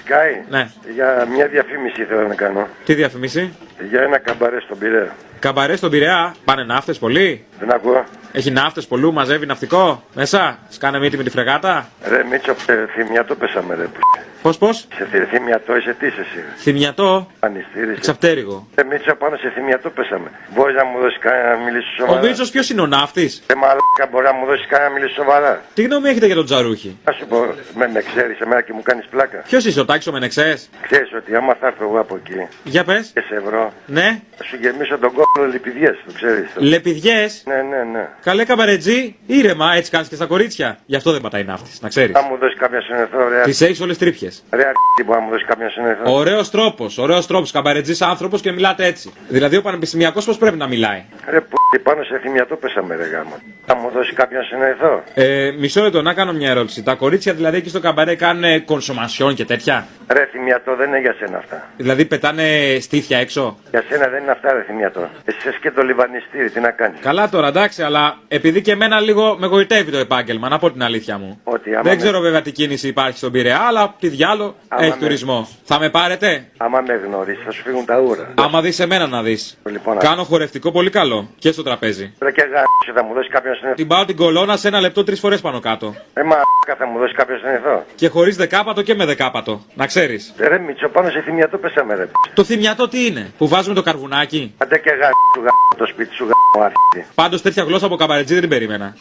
Sky. Ναι. Για μια διαφήμιση ήθελα να κάνω. Τι διαφήμιση? Για ένα καμπαρέ στον Πειραιά. Καμπαρέ στον Πειραιά. Πάνε ναύτες πολύ. Δεν ακούω. Έχει ναύτες πολλού, μαζεύει ναυτικό μέσα. Σκάνε μύτη με τη φρεγάτα. Ρε Μίτσο, θυμιατό πέσαμε ρε. Πώς? Σε θυμιατό είσαι τι είσαι εσύ. Θυμιατό. Πανιστήρι. Εξαπτέρυγο. Μίτσο, πάνω σε θυμιατό πέσαμε. Μπορεί να μου δώσει κανένα να μιλήσει σοβαρά. Ο Μίτσος ποιος είναι ο ναύτης? Μαλάκα, μπορεί να μου δώσει κανένα να μιλήσει σοβαρά. Τι γνώμη έχετε για τον Τζαρούχη? Να σου πω, με ξέρεις εμένα και μου κάνεις πλάκα. Ποιος είσαι, ο Τάκης ο Μενεξές? Ξέρεις ότι άμα θα έρθω εγώ από εκεί Για πες. και σε βρω, Ναι. θα σου γεμίσω τον κόλλο λιπηδιές, το ξέρεις. Λεπιδιές. Ναι. Καλέ καμπαρετζή, ήρεμα, έτσι κάνεις και στα κορίτσια. Γι' αυτό δεν πατάει ναύτης, να ξέρεις. Θα μου δώσει κάποια συνεθρό, ρε. Τις έχεις όλες τρύπιες. Ρε αρχή που να μου δώσει κάποια συνεθρό. Ωραίος τρόπος, καμπαρετζής άνθρωπος και μιλάτε έτσι. Δηλαδή ο πανεπιστημιακός πώς πρέπει να μιλάει? Ρε που πάνω σε θυμιατό πέσαμε ρε γάμο. Θα μου δώσει κάποια συνεθρό. Μισό λεπτό, να κάνω μια ερώτηση. Τα κορίτσια δηλαδή εκεί στο καμπαρέ κάνουν κονσομασιόν και τέτοια? Ρε θυμιατό δεν είναι για σένα αυτά. Δηλαδή πετάνε στήθια έξω? Για σένα δεν είναι αυτά ρε θυμιατό. Εσύ είσαι και το λιβανιστήρι, τι να κάνεις. Καλά τώρα, εντάξει, αλλά επειδή και εμένα λίγο με γοητεύει το επάγγελμα, να πω την αλήθεια μου. Ότι άμα Δεν ξέρω βέβαια τι κίνηση υπάρχει στον Πειραιά, αλλά τι διάλο έχει τουρισμό. Θα με πάρετε? Άμα με γνωρίσεις θα σου φύγουν τα ούρα. Άμα δεις εμένα να δεις. Λοιπόν, Κάνω χορευτικό πολύ καλό και στο τραπέζι. Ρε και γάμισε, θα μου δώσει κάποια συνεθρό. Την πάω την κολόνα σε 1 λεπτό 3 φορές πάνω κάτω. Μαλάκα, θα μου δώσει κάποια συνεθρό. Και χωρίς δεκάπατο και με δεκάπατο. Να ξέρεις. Ρε Μίτσο, πάνω σε θυμιατό πέσαμε ρε. Το θυμιατό τι είναι, που βάζουμε το καρβουνάκι? Άντε και το σπίτι σου αρχίδι. Πάντως τέτοια γλώσσα από καμπαρετζή δεν την περίμενα.